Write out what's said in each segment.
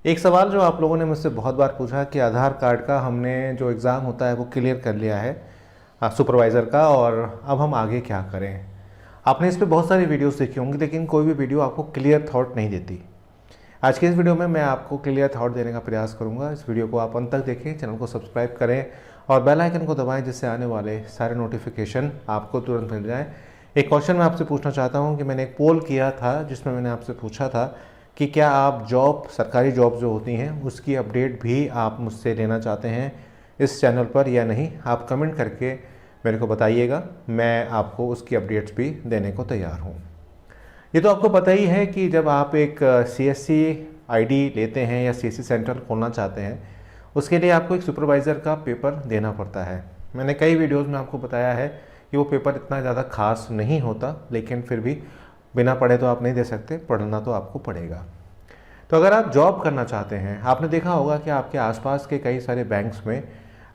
एक सवाल जो आप लोगों ने मुझसे बहुत बार पूछा कि आधार कार्ड का हमने जो एग्ज़ाम होता है वो क्लियर कर लिया है सुपरवाइज़र का, और अब हम आगे क्या करें। आपने इस पे बहुत सारी वीडियोस देखी होंगी, लेकिन कोई भी वीडियो आपको क्लियर थॉट नहीं देती। आज के इस वीडियो में मैं आपको क्लियर थॉट देने का प्रयास करूंगा। इस वीडियो को आप अंत तक देखें, चैनल को सब्सक्राइब करें और बेल आइकन को दबाएं, जिससे आने वाले सारे नोटिफिकेशन आपको तुरंत मिल जाएँ। एक क्वेश्चन मैं आपसे पूछना चाहता हूँ कि मैंने एक पोल किया था जिसमें मैंने आपसे पूछा था कि क्या आप जॉब, सरकारी जॉब जो होती हैं उसकी अपडेट भी आप मुझसे लेना चाहते हैं इस चैनल पर या नहीं। आप कमेंट करके मेरे को बताइएगा, मैं आपको उसकी अपडेट्स भी देने को तैयार हूँ। ये तो आपको पता ही है कि जब आप एक CSC ID लेते हैं या CSC सेंटर खोलना चाहते हैं, उसके लिए आपको एक सुपरवाइज़र का पेपर देना पड़ता है। मैंने कई वीडियोज़ में आपको बताया है कि वो पेपर इतना ज़्यादा खास नहीं होता, लेकिन फिर भी बिना पढ़े तो आप नहीं दे सकते, पढ़ना तो आपको पड़ेगा। तो अगर आप जॉब करना चाहते हैं, आपने देखा होगा कि आपके आसपास के कई सारे बैंक्स में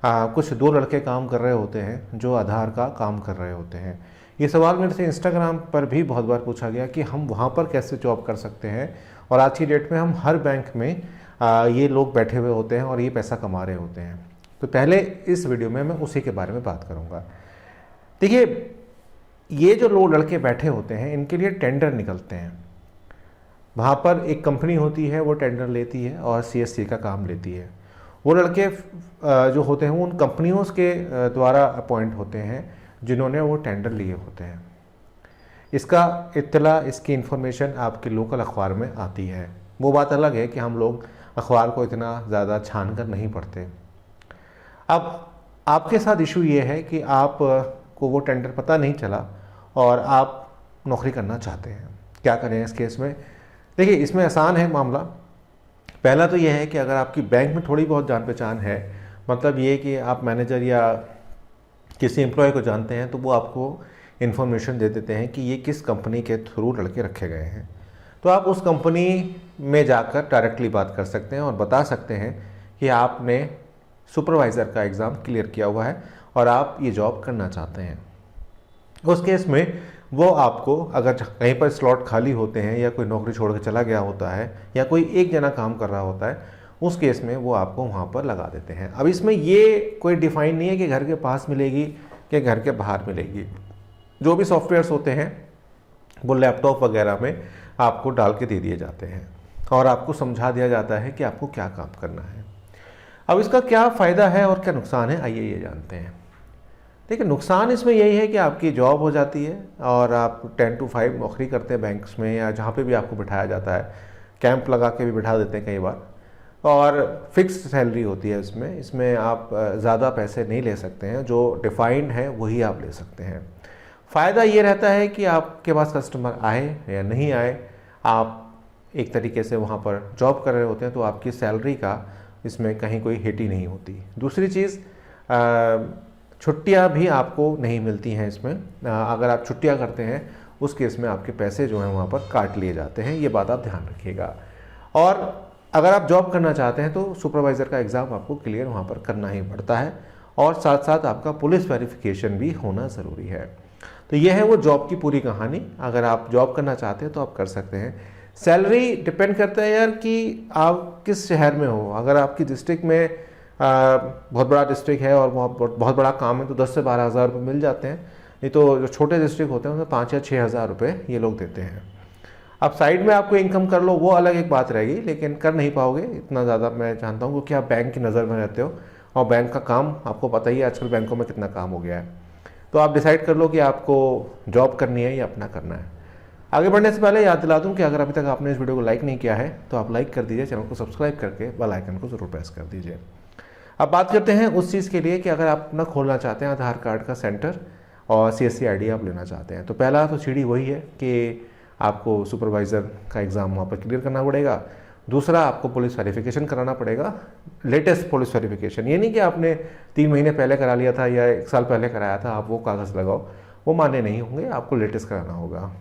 कुछ दो लड़के काम कर रहे होते हैं जो आधार का काम कर रहे होते हैं। ये सवाल मेरे से इंस्टाग्राम पर भी बहुत बार पूछा गया कि हम वहाँ पर कैसे जॉब कर सकते हैं, और आज की डेट में हम हर बैंक में ये लोग बैठे हुए होते हैं और ये पैसा कमा रहे होते हैं। तो पहले इस वीडियो में मैं उसी के बारे में बात करूँगा। देखिए, ये जो लोग लड़के बैठे होते हैं इनके लिए टेंडर निकलते हैं। वहाँ पर एक कंपनी होती है, वो टेंडर लेती है और CSC का काम लेती है। वो लड़के जो होते हैं वो उन कंपनियों के द्वारा अपॉइंट होते हैं जिन्होंने वो टेंडर लिए होते हैं। इसका इत्तला, इसकी इन्फॉर्मेशन आपके लोकल अखबार में आती है। वो बात अलग है कि हम लोग अखबार को इतना ज़्यादा छान कर नहीं पढ़ते। अब आपके साथ इशू ये है कि आप को वो टेंडर पता नहीं चला और आप नौकरी करना चाहते हैं। क्या करें इस केस में? देखिए, इसमें आसान है मामला। पहला तो ये है कि अगर आपकी बैंक में थोड़ी बहुत जान पहचान है, मतलब ये कि आप मैनेजर या किसी एम्प्लॉय को जानते हैं, तो वो आपको इन्फॉर्मेशन दे देते हैं कि ये किस कंपनी के थ्रू लड़के रखे गए हैं। तो आप उस कंपनी में जाकर डायरेक्टली बात कर सकते हैं और बता सकते हैं कि आपने सुपरवाइज़र का एग्ज़ाम क्लियर किया हुआ है और आप ये जॉब करना चाहते हैं। उस केस में वो आपको, अगर कहीं पर स्लॉट खाली होते हैं या कोई नौकरी छोड़ के चला गया होता है या कोई एक जना काम कर रहा होता है, उस केस में वो आपको वहाँ पर लगा देते हैं। अब इसमें ये कोई डिफ़ाइन नहीं है कि घर के पास मिलेगी कि घर के बाहर मिलेगी। जो भी सॉफ्टवेयर्स होते हैं वो लैपटॉप वगैरह में आपको डाल के दे दिए जाते हैं और आपको समझा दिया जाता है कि आपको क्या काम करना है। अब इसका क्या फ़ायदा है और क्या नुकसान है, आइए ये जानते हैं। देखिए, नुकसान इसमें यही है कि आपकी जॉब हो जाती है और आप 10 to 5 नौकरी करते हैं बैंक्स में या जहाँ पे भी आपको बिठाया जाता है। कैंप लगा के भी बिठा देते हैं कई बार, और फिक्स सैलरी होती है इसमें आप ज़्यादा पैसे नहीं ले सकते हैं। जो डिफाइंड है वही आप ले सकते हैं। फ़ायदा ये रहता है कि आपके पास कस्टमर आए या नहीं आए, आप एक तरीके से वहाँ पर जॉब कर रहे होते हैं, तो आपकी सैलरी का इसमें कहीं कोई हिट ही नहीं होती। दूसरी चीज़, छुट्टियां भी आपको नहीं मिलती हैं इसमें। अगर आप छुट्टियां करते हैं उस केस में आपके पैसे जो हैं वहाँ पर काट लिए जाते हैं, ये बात आप ध्यान रखिएगा। और अगर आप जॉब करना चाहते हैं तो सुपरवाइज़र का एग्ज़ाम आपको क्लियर वहाँ पर करना ही पड़ता है, और साथ साथ आपका पुलिस वेरिफिकेशन भी होना ज़रूरी है। तो ये है वो जॉब की पूरी कहानी। अगर आप जॉब करना चाहते हैं तो आप कर सकते हैं। सैलरी डिपेंड करता है यार कि आप किस शहर में हो। अगर आपकी डिस्ट्रिक्ट में बहुत बड़ा डिस्ट्रिक्ट है और बहुत बड़ा काम है तो 10 से 12 हज़ार रुपये मिल जाते हैं। नहीं तो जो छोटे डिस्ट्रिक्ट होते हैं उसमें 5 या 6 हज़ार रुपये ये लोग देते हैं। अब साइड में आपको इनकम कर लो, वो अलग एक बात रहेगी, लेकिन कर नहीं पाओगे इतना ज़्यादा, मैं जानता हूँ, क्योंकि आप बैंक की नज़र में रहते हो और बैंक का काम आपको पता ही है आजकल बैंकों में कितना काम हो गया है। तो आप डिसाइड कर लो कि आपको जॉब करनी है या अपना करना है। आगे बढ़ने से पहले याद दिला दूं कि अगर अभी तक आपने इस वीडियो को लाइक नहीं किया है तो आप लाइक कर दीजिए, चैनल को सब्सक्राइब करके बेल आइकन को ज़रूर प्रेस कर दीजिए। अब बात करते हैं उस चीज़ के लिए कि अगर आप अपना खोलना चाहते हैं आधार कार्ड का सेंटर और CSC ID आप लेना चाहते हैं, तो पहला तो सीढ़ी वही है कि आपको सुपरवाइज़र का एग्ज़ाम वहाँ पर क्लियर करना पड़ेगा। दूसरा, आपको पुलिस वेरिफिकेशन कराना पड़ेगा, लेटेस्ट पुलिस वेरिफिकेशन। ये नहीं कि आपने 3 महीने पहले करा लिया था या 1 साल पहले कराया था, आप वो कागज़ लगाओ, वो मान्य नहीं होंगे, आपको लेटेस्ट कराना होगा।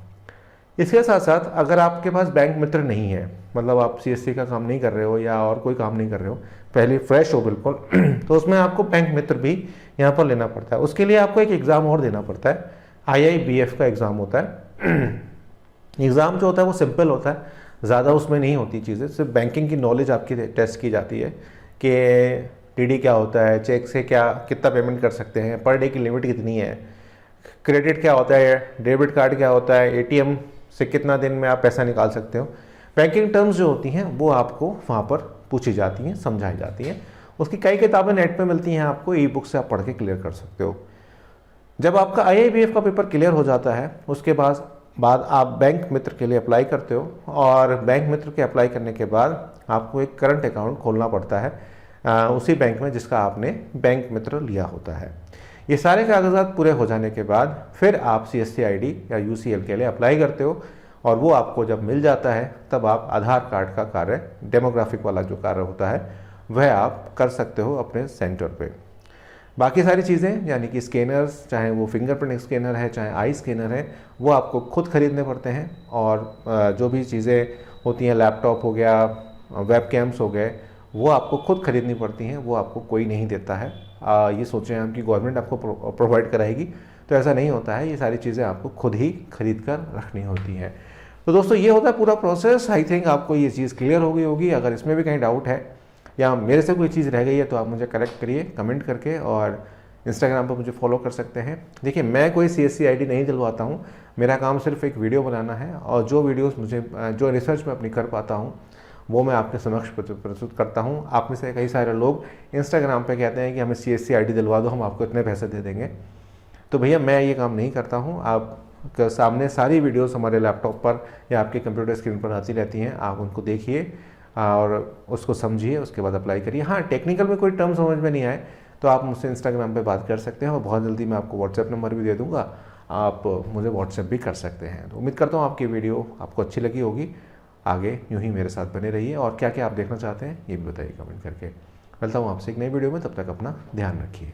इसके साथ साथ अगर आपके पास बैंक मित्र नहीं है, मतलब आप CSC का काम नहीं कर रहे हो या और कोई काम नहीं कर रहे हो, पहले फ्रेश हो बिल्कुल, तो उसमें आपको बैंक मित्र भी यहाँ पर लेना पड़ता है। उसके लिए आपको एक एग्ज़ाम और देना पड़ता है, IIBF का एग्ज़ाम होता है। एग्ज़ाम जो होता है वो सिंपल होता है। ज़्यादा उसमें नहीं होती चीज़ें, सिर्फ बैंकिंग की नॉलेज आपकी टेस्ट की जाती है कि टीडी क्या होता है, चेक से क्या कितना पेमेंट कर सकते हैं, पर डे की लिमिट कितनी है, क्रेडिट क्या होता है, डेबिट कार्ड क्या होता है, एटीएम से कितना दिन में आप पैसा निकाल सकते हो। बैंकिंग टर्म्स जो होती हैं वो आपको वहाँ पर पूछी जाती हैं, समझाई जाती हैं। उसकी कई किताबें नेट पे मिलती हैं, आपको ई बुक से आप पढ़ के क्लियर कर सकते हो। जब आपका IIBF का पेपर क्लियर हो जाता है उसके बाद आप बैंक मित्र के लिए अप्लाई करते हो, और बैंक मित्र के अप्लाई करने के बाद आपको एक करंट अकाउंट खोलना पड़ता है उसी बैंक में जिसका आपने बैंक मित्र लिया होता है। ये सारे कागजात पूरे हो जाने के बाद फिर आप CSC ID या UCL के लिए अप्लाई करते हो, और वो आपको जब मिल जाता है तब आप आधार कार्ड का कार्य, डेमोग्राफिक वाला जो कार्य होता है वह आप कर सकते हो अपने सेंटर पे। बाकी सारी चीज़ें यानी कि स्कैनर्स, चाहे वो फिंगरप्रिंट स्कैनर है चाहे आई स्कैनर है, वो आपको खुद खरीदने पड़ते हैं। और जो भी चीज़ें होती हैं, लैपटॉप हो गया, वेब कैम्स हो गए, वो आपको खुद खरीदनी पड़ती हैं, वो आपको कोई नहीं देता है। ये सोचें हम कि गवर्नमेंट आपको प्रोवाइड कराएगी, तो ऐसा नहीं होता है। ये सारी चीज़ें आपको खुद ही खरीद कर रखनी होती हैं। तो दोस्तों ये होता है पूरा प्रोसेस। आई थिंक आपको ये चीज़ क्लियर हो गई होगी। अगर इसमें भी कहीं डाउट है या मेरे से कोई चीज़ रह गई है तो आप मुझे करेक्ट करिए कमेंट करके, और इंस्टाग्राम पर मुझे फॉलो कर सकते हैं। देखिए, मैं कोई CSC ID नहीं दिलवाता हूँ, मेरा काम सिर्फ एक वीडियो बनाना है, और जो वीडियोस मुझे जो रिसर्च मैं अपनी कर पाता हूँ वो मैं आपके समक्ष प्रस्तुत करता हूँ। आप में से कई सारे लोग इंस्टाग्राम पे कहते हैं कि हमें CSC ID दिलवा दो, हम आपको इतने पैसे दे देंगे। तो भैया मैं ये काम नहीं करता हूँ। आप सामने सारी वीडियोस हमारे लैपटॉप पर या आपके कंप्यूटर स्क्रीन पर आती रहती हैं, आप उनको देखिए और उसको समझिए, उसके बाद अप्लाई करिए। हाँ, टेक्निकल में कोई टर्म समझ में नहीं आए तो आप मुझसे इंस्टाग्राम पे बात कर सकते हैं, और बहुत जल्दी मैं आपको व्हाट्सएप नंबर भी दे दूंगा, आप मुझे व्हाट्सएप भी कर सकते हैं। तो उम्मीद करता हूँ आपकी वीडियो आपको अच्छी लगी होगी। आगे यूँ ही मेरे साथ बने रहिए, और क्या क्या आप देखना चाहते हैं ये भी बताइए कमेंट करके। मिलता हूँ आपसे एक नई वीडियो में, तब तक अपना ध्यान रखिए।